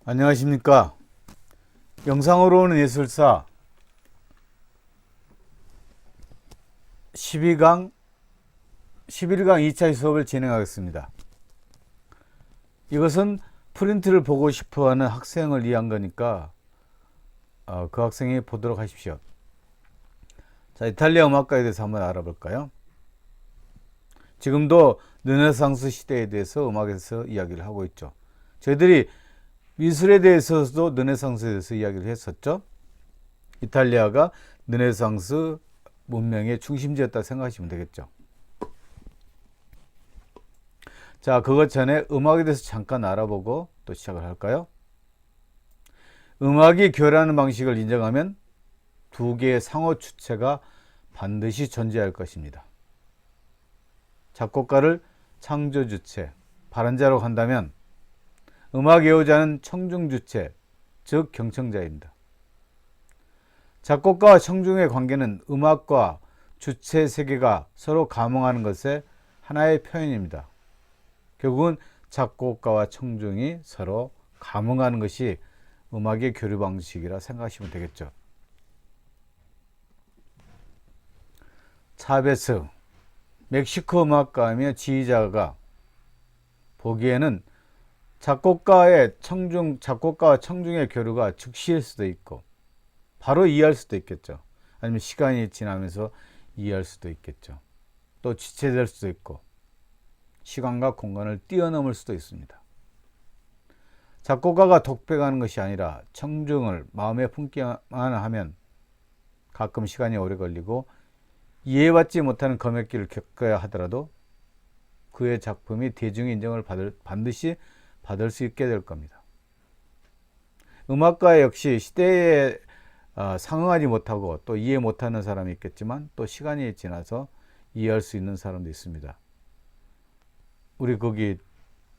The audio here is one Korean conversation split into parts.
안녕하십니까. 영상으로 오는 예술사 11강 2차 수업을 진행하겠습니다. 이것은 프린트를 보고 싶어하는 학생을 위한 거니까 그 학생이 보도록 하십시오. 자, 이탈리아 음악가에 대해서 한번 알아볼까요? 지금도 르네상스 시대에 대해서 음악에서 이야기를 하고 있죠. 저희들이 미술에 대해서도 르네상스에 대해서 이야기를 했었죠. 이탈리아가 르네상스 문명의 중심지였다 생각하시면 되겠죠. 자, 그것 전에 음악에 대해서 잠깐 알아보고 또 시작을 할까요? 음악이 교류하는 방식을 인정하면 두 개의 상호 주체가 반드시 존재할 것입니다. 작곡가를 창조 주체, 발현자로 한다면 음악 애호자는 청중 주체, 즉 경청자입니다. 작곡가와 청중의 관계는 음악과 주체 세계가 서로 감흥하는 것의 하나의 표현입니다. 결국은 작곡가와 청중이 서로 감흥하는 것이 음악의 교류 방식이라 생각하시면 되겠죠. 차베스, 멕시코 음악가이며 지휘자가 보기에는 작곡가와 청중의 교류가 즉시일 수도 있고 바로 이해할 수도 있겠죠. 아니면 시간이 지나면서 이해할 수도 있겠죠. 또 지체될 수도 있고 시간과 공간을 뛰어넘을 수도 있습니다. 작곡가가 독백하는 것이 아니라 청중을 마음에 품기만 하면 가끔 시간이 오래 걸리고 이해받지 못하는 검역기를 겪어야 하더라도 그의 작품이 대중의 인정을 반드시 받을 수 있게 될 겁니다. 음악가 역시 시대에 상응하지 못하고 또 이해 못하는 사람이 있겠지만 또 시간이 지나서 이해할 수 있는 사람도 있습니다. 우리 거기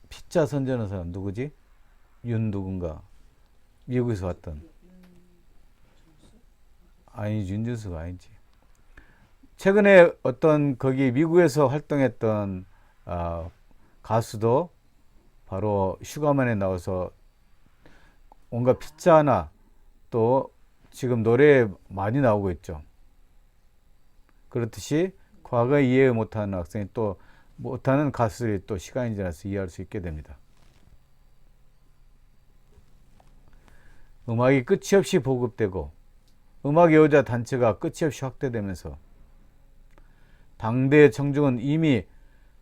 피자 선전하는 사람 누구지? 윤 누군가 미국에서 왔던 아니 윤준수가 아니지. 최근에 어떤 거기 미국에서 활동했던 가수도 바로 슈가만에 나와서 온갖 피자나 또 지금 노래에 많이 나오고 있죠. 그렇듯이 과거에 이해 못하는 학생이 또 못하는 가수들이 또 시간이 지나서 이해할 수 있게 됩니다. 음악이 끝이 없이 보급되고 음악 애호자 단체가 끝이 없이 확대되면서 당대의 청중은 이미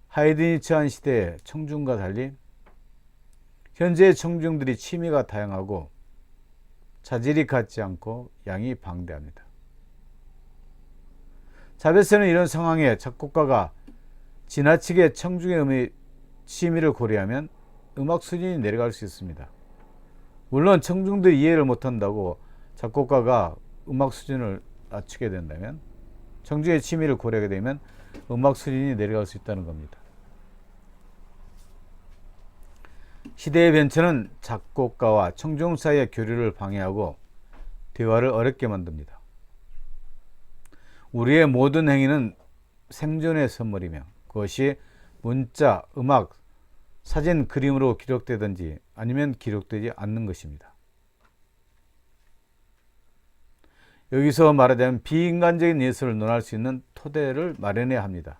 하이든이 처한 시대의 청중과 달리 현재의 청중들이 취미가 다양하고 자질이 같지 않고 양이 방대합니다. 자베스는 이런 상황에 작곡가가 지나치게 청중의 취미를 고려하면 음악 수준이 내려갈 수 있습니다. 물론 청중들이 이해를 못한다고 작곡가가 음악 수준을 낮추게 된다면 청중의 취미를 고려하게 되면 음악 수준이 내려갈 수 있다는 겁니다. 시대의 변천은 작곡가와 청중 사이의 교류를 방해하고 대화를 어렵게 만듭니다. 우리의 모든 행위는 생존의 선물이며 그것이 문자, 음악, 사진, 그림으로 기록되든지 아니면 기록되지 않는 것입니다. 여기서 말하자면 비인간적인 예술을 논할 수 있는 토대를 마련해야 합니다.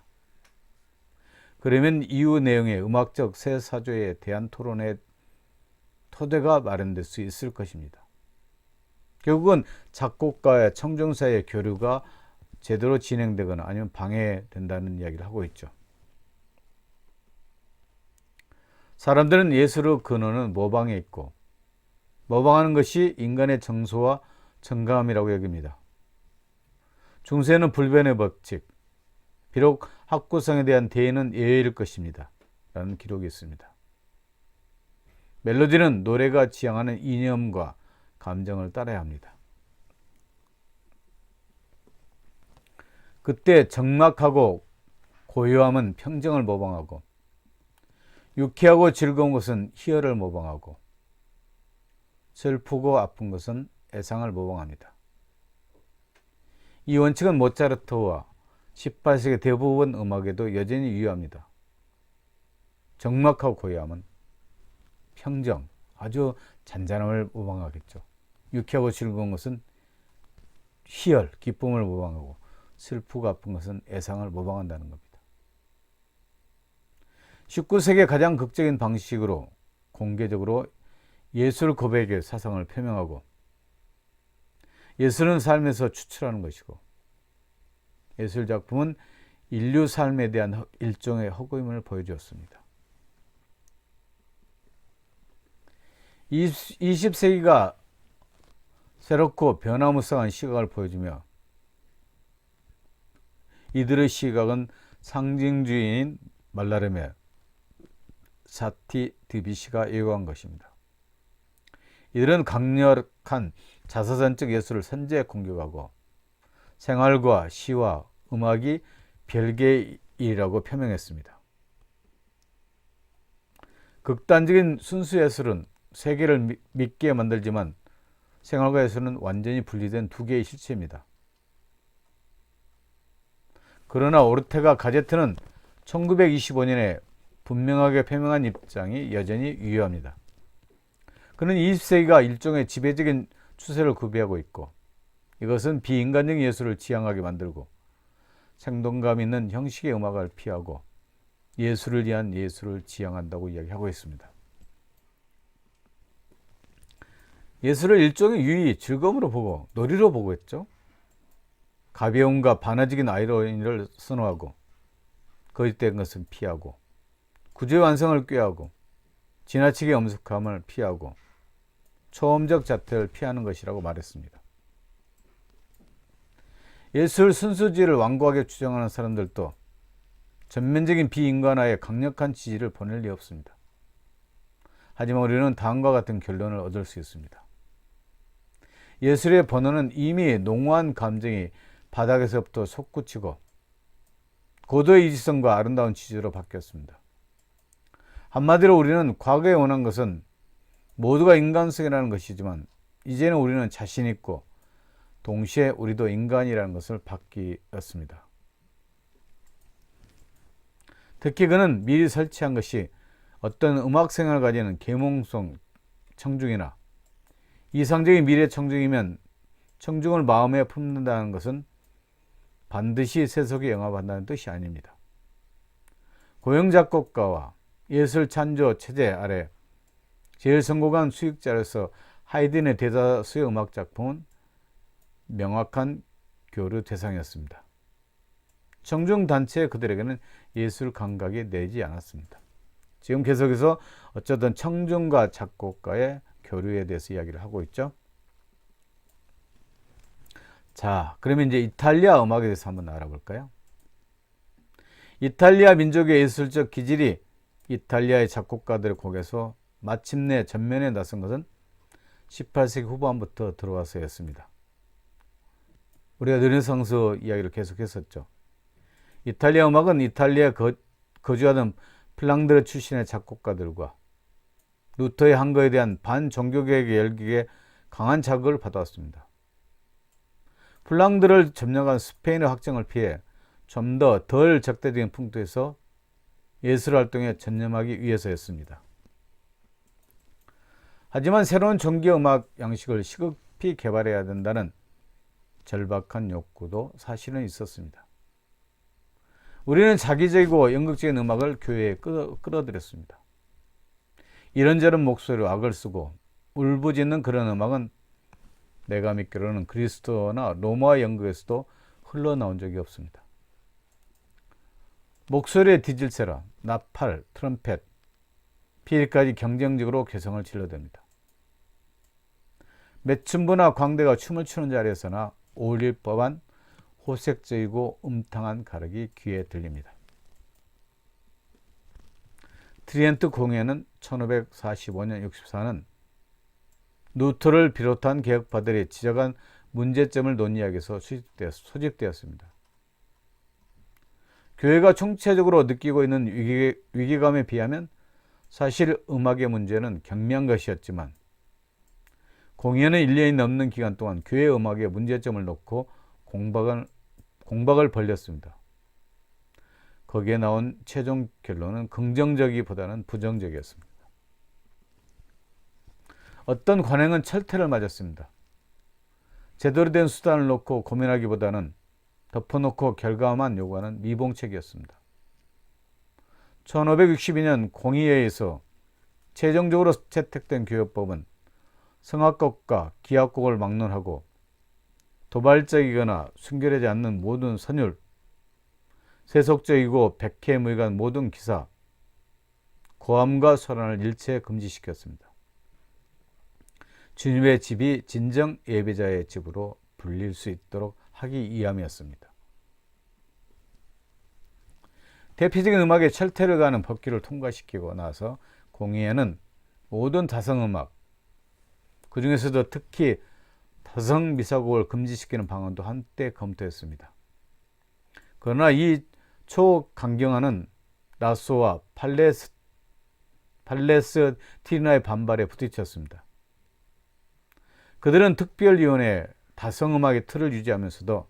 그러면 이후 내용의 음악적 새 사조에 대한 토론의 토대가 마련될 수 있을 것입니다. 결국은 작곡가와 청중 사이의 교류가 제대로 진행되거나 아니면 방해된다는 이야기를 하고 있죠. 사람들은 예술의 근원은 모방에 있고 모방하는 것이 인간의 정서와 정감이라고 여깁니다. 중세는 불변의 법칙, 비록 학구성에 대한 대의는 예외일 것입니다. 라는 기록이 있습니다. 멜로디는 노래가 지향하는 이념과 감정을 따라야 합니다. 그때 적막하고 고요함은 평정을 모방하고 유쾌하고 즐거운 것은 희열을 모방하고 슬프고 아픈 것은 애상을 모방합니다. 이 원칙은 모차르트와 18세기 대부분 음악에도 여전히 유효합니다. 적막하고 고요함은 평정, 아주 잔잔함을 모방하겠죠. 유쾌하고 즐거운 것은 희열, 기쁨을 모방하고 슬프고 아픈 것은 애상을 모방한다는 겁니다. 19세기의 가장 극적인 방식으로 공개적으로 예술 고백의 사상을 표명하고 예술은 삶에서 추출하는 것이고 예술 작품은 인류 삶에 대한 일종의 허구임을 보여주었습니다. 20세기가 새롭고 변화무쌍한 시각을 보여주며 이들의 시각은 상징주의인 말라르메, 사티 드비시가 예고한 것입니다. 이들은 강력한 자서전적 예술을 선제 공격하고 생활과 시와 음악이 별개의 일이라고 표명했습니다. 극단적인 순수 예술은 세계를 믿게 만들지만 생활과 예술은 완전히 분리된 두 개의 실체입니다. 그러나 오르테가 가제트는 1925년에 분명하게 표명한 입장이 여전히 유효합니다. 그는 20세기가 일종의 지배적인 추세를 구비하고 있고 이것은 비인간적인 예술을 지향하게 만들고 생동감 있는 형식의 음악을 피하고 예술을 위한 예술을 지향한다고 이야기하고 있습니다. 예술을 일종의 유의, 즐거움으로 보고 놀이로 보고 있죠. 가벼움과 반어적인 아이러니를 선호하고 거짓된 것은 피하고 구조의 완성을 꾀하고 지나치게 엄숙함을 피하고 초음적 자태를 피하는 것이라고 말했습니다. 예술 순수주의를 완고하게 주장하는 사람들도 전면적인 비인간화에 강력한 지지를 보낼 리 없습니다. 하지만 우리는 다음과 같은 결론을 얻을 수 있습니다. 예술의 번호는 이미 농후한 감정이 바닥에서부터 솟구치고 고도의 이지성과 아름다운 지지로 바뀌었습니다. 한마디로 우리는 과거에 원한 것은 모두가 인간성이라는 것이지만 이제는 우리는 자신 있고 동시에 우리도 인간이라는 것을 바뀌었습니다. 특히 그는 미리 설치한 것이 어떤 음악생활을 가지는 계몽성 청중이나 이상적인 미래 청중이면 청중을 마음에 품는다는 것은 반드시 세속에 영합한다는 뜻이 아닙니다. 고용 작곡가와 예술 찬조 체제 아래 제일 성공한 수익자로서 하이든의 대다수의 음악 작품은 명확한 교류 대상이었습니다. 청중 단체의 그들에게는 예술 감각이 내지 않았습니다. 지금 계속해서 어쩌든 청중과 작곡가의 교류에 대해서 이야기를 하고 있죠. 자, 그러면 이제 이탈리아 음악에 대해서 한번 알아볼까요? 이탈리아 민족의 예술적 기질이 이탈리아의 작곡가들의 곡에서 마침내 전면에 나선 것은 18세기 후반부터 들어와서였습니다. 우리가 르네상스 이야기를 계속했었죠. 이탈리아 음악은 이탈리아에 거주하던 플랑드르 출신의 작곡가들과 루터의 한거에 대한 반종교개혁의 열기에 강한 자극을 받아왔습니다. 플랑드를 점령한 스페인의 확장을 피해 좀 더 덜 적대적인 풍토에서 예술활동에 전념하기 위해서였습니다. 하지만 새로운 종교음악 양식을 시급히 개발해야 된다는 절박한 욕구도 사실은 있었습니다. 우리는 자기적이고 연극적인 음악을 교회에 끌어들였습니다. 이런저런 목소리로 악을 쓰고 울부짖는 그런 음악은 내가 믿기로는 그리스도나 로마 연극에서도 흘러나온 적이 없습니다. 목소리의 디질세라, 나팔, 트럼펫, 피리까지 경쟁적으로 개성을 질러댑니다. 매춘부나 광대가 춤을 추는 자리에서나 어울릴 법한 호색적이고 음탕한 가락이 귀에 들립니다. 트리엔트 공회는 1545년 64는 루터를 비롯한 개혁파들이 지적한 문제점을 논의하기 위해서 소집되었습니다. 교회가 총체적으로 느끼고 있는 위기감에 비하면 사실 음악의 문제는 경미한 것이었지만 공연은 1년이 넘는 기간 동안 교회 음악의 문제점을 놓고 공박을 벌였습니다. 거기에 나온 최종 결론은 긍정적이보다는 부정적이었습니다. 어떤 관행은 철퇴를 맞았습니다. 제대로 된 수단을 놓고 고민하기보다는 덮어놓고 결과만 요구하는 미봉책이었습니다. 1562년 공의회에서 최종적으로 채택된 교역법은 성악곡과 기악곡을 막론하고 도발적이거나 순결하지 않는 모든 선율, 세속적이고 백해무익한 모든 기사, 고함과 소란을 일체 금지시켰습니다. 주님의 집이 진정 예배자의 집으로 불릴 수 있도록 하기 위함이었습니다. 대표적인 음악의 철퇴를 가하는 법규를 통과시키고 나서 공의회는 모든 다성음악, 그 중에서도 특히 다성미사곡을 금지시키는 방안도 한때 검토했습니다. 그러나 이 초강경화는 나소와 팔레스티나의 반발에 부딪혔습니다. 그들은 특별위원회에 다성음악의 틀을 유지하면서도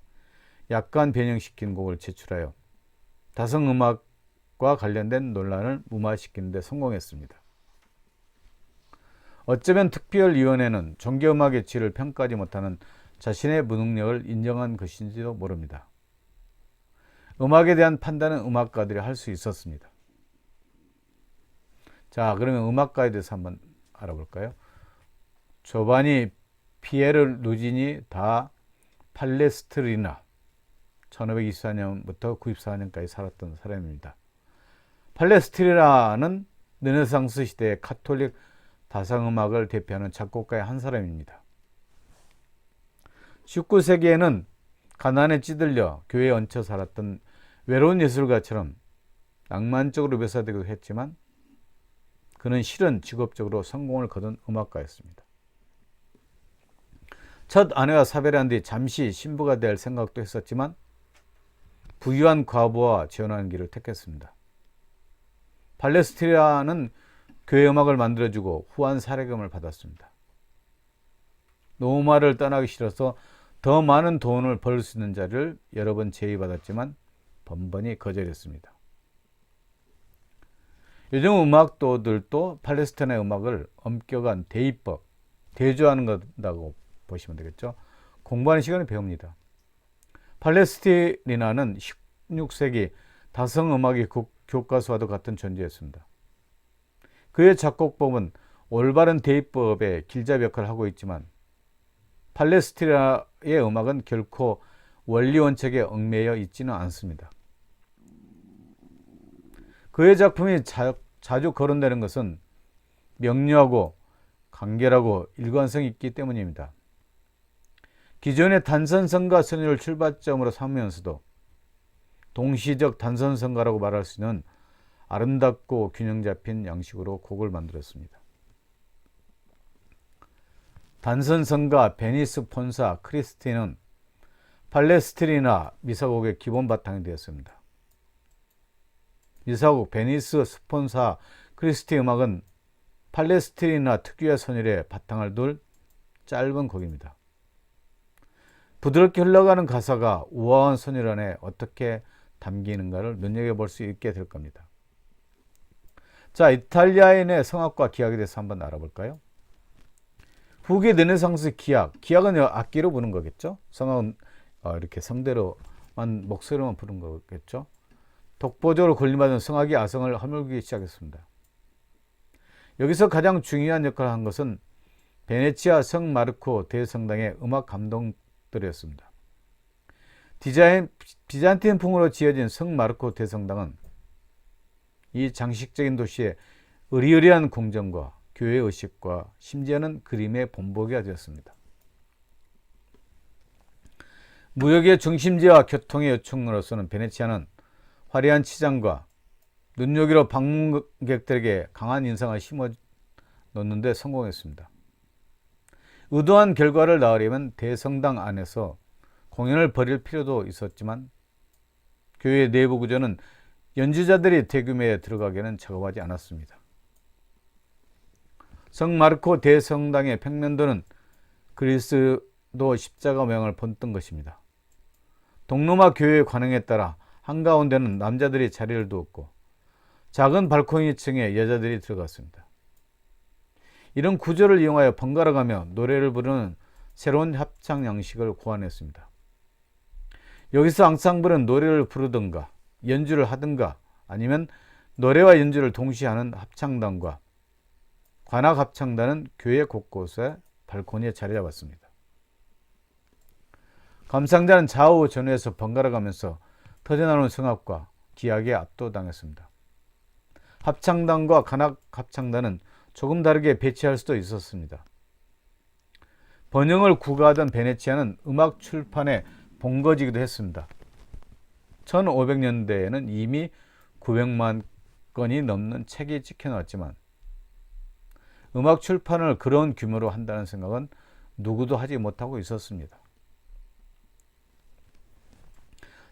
약간 변형시킨 곡을 제출하여 다성음악과 관련된 논란을 무마시키는 데 성공했습니다. 어쩌면 특별위원회는 종교음악의 질을 평가하지 못하는 자신의 무능력을 인정한 것인지도 모릅니다. 음악에 대한 판단은 음악가들이 할 수 있었습니다. 자, 그러면 음악가에 대해서 한번 알아볼까요? 조바니 피에르 누지니 다 팔레스트리나 1524년부터 94년까지 살았던 사람입니다. 팔레스트리나는 르네상스 시대의 카톨릭 다성음악을 대표하는 작곡가의 한 사람입니다. 19세기에는 가난에 찌들려 교회에 얹혀 살았던 외로운 예술가처럼 낭만적으로 묘사되기도 했지만 그는 실은 직업적으로 성공을 거둔 음악가였습니다. 첫 아내와 사별한 뒤 잠시 신부가 될 생각도 했었지만 부유한 과부와 재혼하는 길을 택했습니다. 팔레스티나는 교회 음악을 만들어주고 후한 사례금을 받았습니다. 노마를 떠나기 싫어서 더 많은 돈을 벌 수 있는 자리를 여러 번 제의받았지만 번번이 거절했습니다. 요즘 음악도들도 팔레스티나의 음악을 엄격한 대입법, 대조하는 것이라고 보시면 되겠죠. 공부하는 시간에 배웁니다. 팔레스티나는 16세기 다성음악의 교과서와도 같은 존재였습니다. 그의 작곡법은 올바른 대입법의 길잡이 역할을 하고 있지만 팔레스티나의 음악은 결코 원리 원칙에 얽매여 있지는 않습니다. 그의 작품이 자주 거론되는 것은 명료하고 간결하고 일관성이 있기 때문입니다. 기존의 단선성가 선율을 출발점으로 삼으면서도 동시적 단선성가라고 말할 수 있는 아름답고 균형 잡힌 양식으로 곡을 만들었습니다. 단선성가, 베니스 폰사, 크리스티는 팔레스트리나 미사곡의 기본 바탕이 되었습니다. 미사곡, 베니스, 스폰사, 크리스티 음악은 팔레스트리나 특유의 선율에 바탕을 둘 짧은 곡입니다. 부드럽게 흘러가는 가사가 우아한 선율 안에 어떻게 담기는가를 눈여겨볼 수 있게 될 겁니다. 자, 이탈리아인의 성악과 기악에 대해서 한번 알아볼까요? 후기 르네상스 기악은 악기로 부는 거겠죠? 성악은 이렇게 성대로만 목소리로만 부는 거겠죠? 독보적으로 군림하던 성악이 아성을 허물기 시작했습니다. 여기서 가장 중요한 역할을 한 것은 베네치아 성 마르코 대성당의 음악 감독들이었습니다. 비잔틴풍으로 지어진 성 마르코 대성당은 이 장식적인 도시의 의리의리한 궁전과 교회 의식과 심지어는 그림의 본보기가 되었습니다. 무역의 중심지와 교통의 요충으로서는 베네치아는 화려한 치장과 눈요기로 방문객들에게 강한 인상을 심어놓는 데 성공했습니다. 의도한 결과를 낳으려면 대성당 안에서 공연을 벌일 필요도 있었지만 교회 내부 구조는 연주자들이 대규모에 들어가기에는 적합하지 않았습니다. 성 마르코 대성당의 평면도는 그리스도 십자가 모양을 본뜬 것입니다. 동로마 교회의 관행에 따라 한가운데는 남자들이 자리를 두었고 작은 발코니층에 여자들이 들어갔습니다. 이런 구조를 이용하여 번갈아가며 노래를 부르는 새로운 합창 양식을 고안했습니다. 여기서 앙상블은 노래를 부르든가 연주를 하든가 아니면 노래와 연주를 동시에 하는 합창단과 관악 합창단은 교회 곳곳에 발코니에 자리 잡았습니다. 감상자는 좌우 전후에서 번갈아가면서 터져나오는 성악과 기악에 압도당했습니다. 합창단과 관악 합창단은 조금 다르게 배치할 수도 있었습니다. 번영을 구가하던 베네치아는 음악 출판의 본거지기도 했습니다. 1500년대에는 이미 900만 건이 넘는 책이 찍혀나왔지만 음악 출판을 그런 규모로 한다는 생각은 누구도 하지 못하고 있었습니다.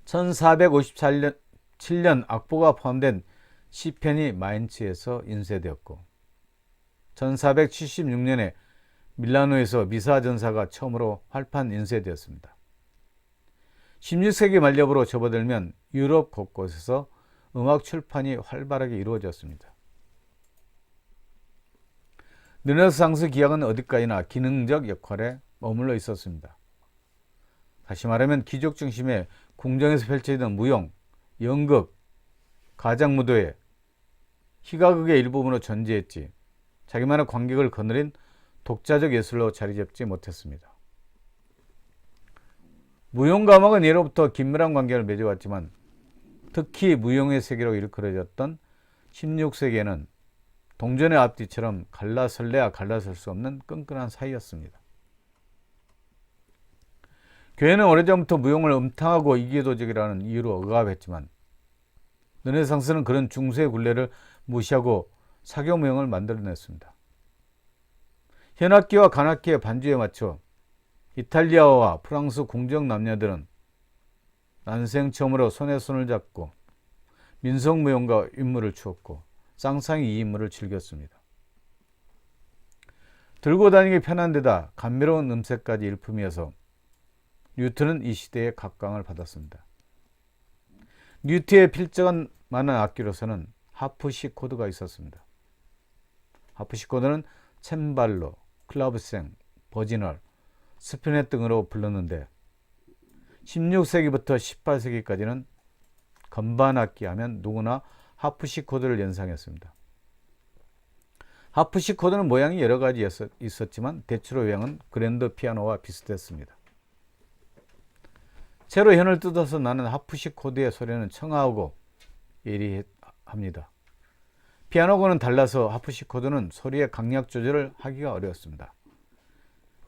1457년 악보가 포함된 시편이 마인츠에서 인쇄되었고 1476년에 밀라노에서 미사 전사가 처음으로 활판 인쇄되었습니다. 16세기 말엽으로 접어들면 유럽 곳곳에서 음악 출판이 활발하게 이루어졌습니다. 르네상스 기악은 어디까지나 기능적 역할에 머물러 있었습니다. 다시 말하면 귀족 중심의 궁정에서 펼쳐지던 무용, 연극, 가장무도회, 희가극의 일부분으로 존재했지 자기만의 관객을 거느린 독자적 예술로 자리잡지 못했습니다. 무용과 음악은 예로부터 긴밀한 관계를 맺어왔지만 특히 무용의 세계로 일컬어졌던 16세기에는 동전의 앞뒤처럼 갈라설래야 갈라설 수 없는 끈끈한 사이였습니다. 교회는 오래전부터 무용을 음탕하고 이기도적이라는 이유로 억압했지만 르네상스는 그런 중세의 굴레를 무시하고 사교무용을 만들어냈습니다. 현악기와 관악기의 반주에 맞춰 이탈리아와 프랑스 궁정 남녀들은 난생 처음으로 손에 손을 잡고 민속무용과 인물을 추었고 쌍쌍이 이 인물을 즐겼습니다. 들고 다니기 편한 데다 감미로운 음색까지 일품이어서 류트는 이 시대에 각광을 받았습니다. 류트의 필적한 많은 악기로서는 하프시코드가 있었습니다. 하프시코드는 챈발로, 클라브생, 버지널, 스피넷 등으로 불렀는데 16세기부터 18세기까지는 건반악기 하면 누구나 하프시코드를 연상했습니다. 하프시코드는 모양이 여러 가지 있었지만 대체로 외형은 그랜드 피아노와 비슷했습니다. 채로 현을 뜯어서 나는 하프시코드의 소리는 청아하고 예리합니다. 피아노고는 달라서 하프시코드는 소리의 강약 조절을 하기가 어려웠습니다.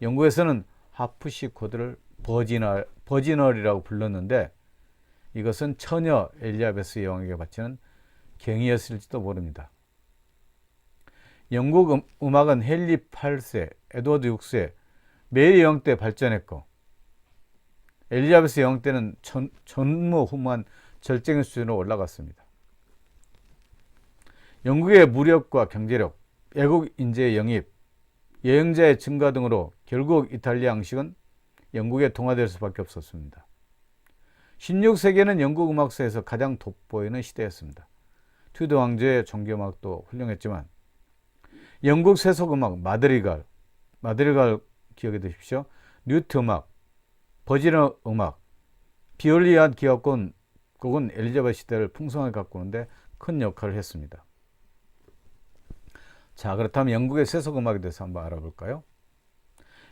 영국에서는 하프시코드를 버지널이라고 불렀는데 이것은 처녀 엘리자베스 여왕에게 바치는 경이였을지도 모릅니다. 영국 음악은 헨리 8세, 에드워드 6세, 메리 여왕 때 발전했고 엘리자베스 여왕 때는 전무후무한 절정의 수준으로 올라갔습니다. 영국의 무력과 경제력, 애국 인재의 영입, 여행자의 증가 등으로 결국 이탈리아 양식은 영국에 동화될 수밖에 없었습니다. 16세기에는 영국 음악사에서 가장 돋보이는 시대였습니다. 튜드 왕조의 종교음악도 훌륭했지만 영국 세속음악 마드리갈 기억해 두십시오. 류트 음악, 버지너 음악, 비올리안 기악곡은 엘리자베스 시대를 풍성하게 가꾸는데 큰 역할을 했습니다. 자, 그렇다면 영국의 세속음악에 대해서 한번 알아볼까요?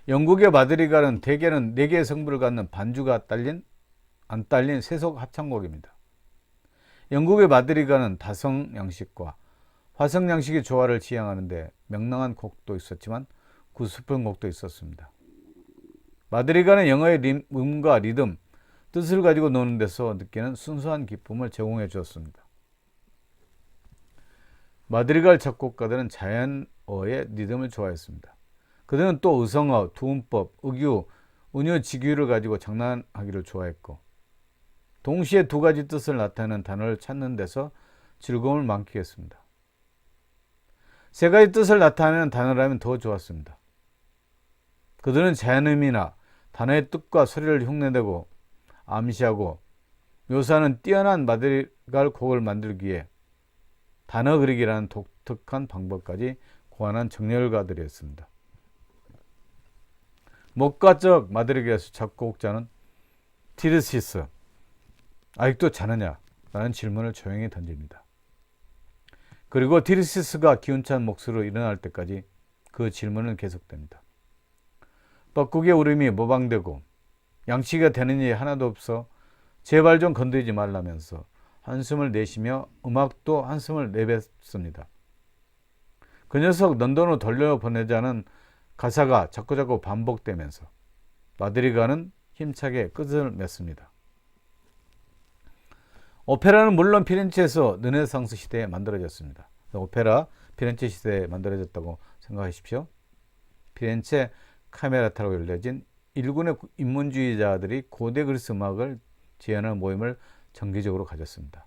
영국의 마드리갈은 대개는 4개의 성부를 갖는 반주가 안 딸린 세속 합창곡입니다. 영국의 마드리갈은 다성 양식과 화성 양식의 조화를 지향하는데 명랑한 곡도 있었지만 구슬픈 곡도 있었습니다. 마드리갈은 영어의 음과 리듬, 뜻을 가지고 노는 데서 느끼는 순수한 기쁨을 제공해 주었습니다. 마드리갈 작곡가들은 자연어의 리듬을 좋아했습니다. 그들은 또 의성어, 두음법, 의규, 은유직유를 가지고 장난하기를 좋아했고 동시에 두 가지 뜻을 나타내는 단어를 찾는 데서 즐거움을 만끽했습니다. 세 가지 뜻을 나타내는 단어라면 더 좋았습니다. 그들은 자연음이나 단어의 뜻과 소리를 흉내내고 암시하고 묘사하는 뛰어난 마드리갈 곡을 만들기 위해 단어 그리기라는 독특한 방법까지 고안한 정열가들이었습니다. 목가적 마드리게에서 작곡자는 티르시스, 아직도 자느냐? 라는 질문을 조용히 던집니다. 그리고 티르시스가 기운찬 목소리로 일어날 때까지 그 질문은 계속됩니다. 뻐꾸기의 울음이 모방되고 양치기가 되는 일이 하나도 없어 제발 좀 건드리지 말라면서 한숨을 내쉬며 음악도 한숨을 내뱉습니다. 그 녀석 런던으로 돌려보내자는 가사가 자꾸자꾸 반복되면서 마드리가는 힘차게 끝을 맺습니다. 오페라는 물론 피렌체에서 르네상스 시대에 만들어졌습니다. 오페라 피렌체 시대에 만들어졌다고 생각하십시오. 피렌체 카메라타로 열려진 일군의 인문주의자들이 고대 그리스 음악을 재현하는 모임을 정기적으로 가졌습니다.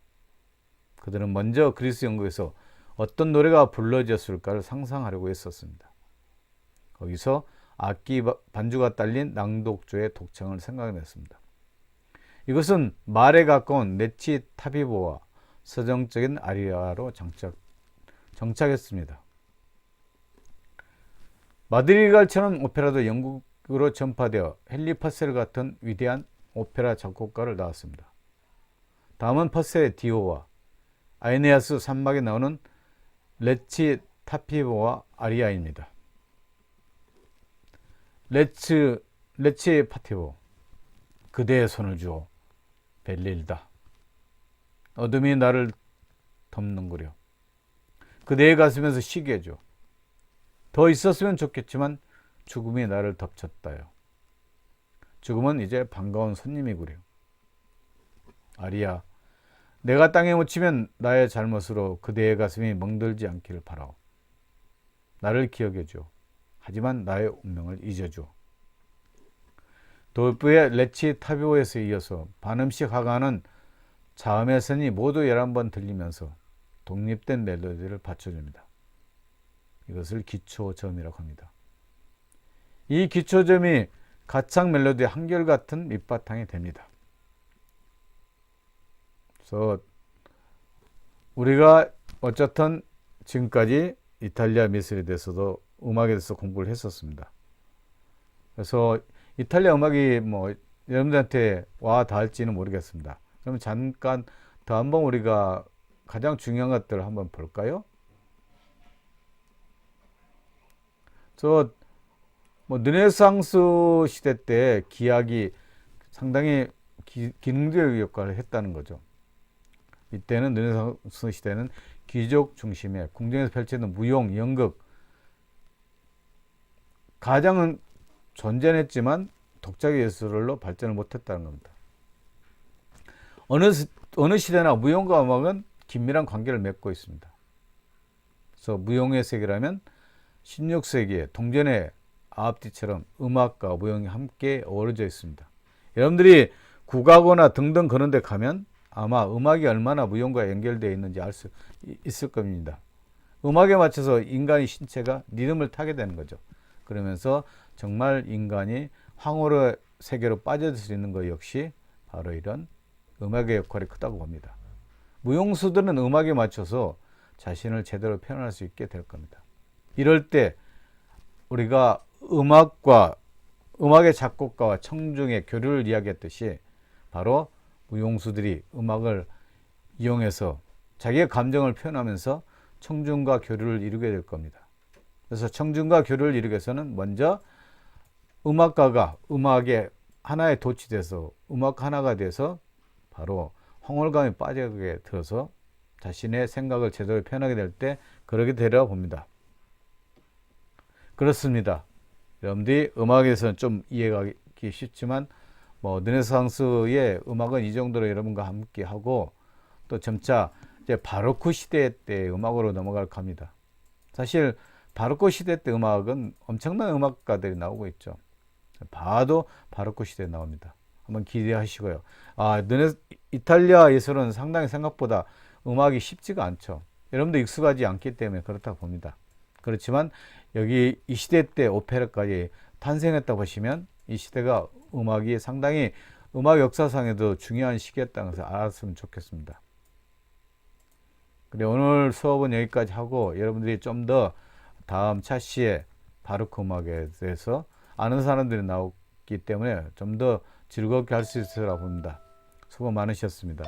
그들은 먼저 그리스 연극에서 어떤 노래가 불러졌을까를 상상하려고 했었습니다. 거기서 악기 반주가 딸린 낭독조의 독창을 생각해냈습니다. 이것은 말에 가까운 레치타티보와 서정적인 아리아로 정착했습니다. 마드리갈처럼 오페라도 영국으로 전파되어 헨리 퍼셀 같은 위대한 오페라 작곡가를 낳았습니다. 다음은 퍼셀의 디오와 아에네아스 산막에 나오는 레치타티보와 아리아입니다. 레치파티보, 그대의 손을 주어 벨릴다. 어둠이 나를 덮는구려. 그대의 가슴에서 쉬게 해줘. 더 있었으면 좋겠지만 죽음이 나를 덮쳤다요. 죽음은 이제 반가운 손님이구려. 아리아, 내가 땅에 묻히면 나의 잘못으로 그대의 가슴이 멍들지 않기를 바라오. 나를 기억해줘. 하지만 나의 운명을 잊어줘. 돌부의 레치타비오에서 이어서 반음씩 하가는 자음의 선이 모두 11번 들리면서 독립된 멜로디를 받쳐줍니다. 이것을 기초점이라고 합니다. 이 기초점이 가창 멜로디의 한결같은 밑바탕이 됩니다. 그래서 우리가 어쨌든 지금까지 이탈리아 미술에 대해서도 음악에 대해서 공부를 했었습니다. 그래서 이탈리아 음악이 뭐 여러분들한테 와 닿을지는 모르겠습니다. 그럼 잠깐 더 한번 우리가 가장 중요한 것들을 한번 볼까요? 뭐 르네상스 시대 때 기악이 상당히 기능적 역할을 했다는 거죠. 이때는 르네상스 시대는 귀족 중심의 궁정에서 펼치는 무용, 연극, 가장은 존재했지만 독자적 예술로 발전을 못했다는 겁니다. 어느 시대나 무용과 음악은 긴밀한 관계를 맺고 있습니다. 그래서 무용의 세계라면 16세기의 동전의 아합띠처럼 음악과 무용이 함께 어우러져 있습니다. 여러분들이 국악거나 등등 그런 데 가면 아마 음악이 얼마나 무용과 연결되어 있는지 알 수 있을 겁니다. 음악에 맞춰서 인간의 신체가 리듬을 타게 되는 거죠. 그러면서 정말 인간이 황홀의 세계로 빠져들 수 있는 것 역시 바로 이런 음악의 역할이 크다고 봅니다. 무용수들은 음악에 맞춰서 자신을 제대로 표현할 수 있게 될 겁니다. 이럴 때 우리가 음악의 작곡가와 청중의 교류를 이야기했듯이 바로 무용수들이 음악을 이용해서 자기의 감정을 표현하면서 청중과 교류를 이루게 될 겁니다. 그래서 청중과 교류를 이루기 위해서는 먼저 음악가가 음악에 하나에 도취돼서 음악 하나가 돼서 바로 황홀감에 빠지게 들어서 자신의 생각을 제대로 표현하게 될 때 그러게 되리라 봅니다. 그렇습니다. 여러분들이 음악에서는 좀 이해가기 쉽지만 뭐 르네상스의 음악은 이 정도로 여러분과 함께 하고 또 점차 이제 바로크 시대 때 음악으로 넘어갈 겁니다. 사실 바로크 시대 때 음악은 엄청난 음악가들이 나오고 있죠. 봐도 바로크 시대에 나옵니다. 한번 기대하시고요. 이탈리아 예술은 상당히 생각보다 음악이 쉽지가 않죠. 여러분도 익숙하지 않기 때문에 그렇다고 봅니다. 그렇지만 여기 이 시대 때 오페라까지 탄생했다 보시면 이 시대가 음악이 상당히 음악 역사상에도 중요한 시기였다는 것을 알았으면 좋겠습니다. 그래 오늘 수업은 여기까지 하고 여러분들이 좀 더 다음 차시의 바로크 음악에 대해서 아는 사람들이 나오기 때문에 좀 더 즐겁게 할 수 있으리라 봅니다. 수고 많으셨습니다.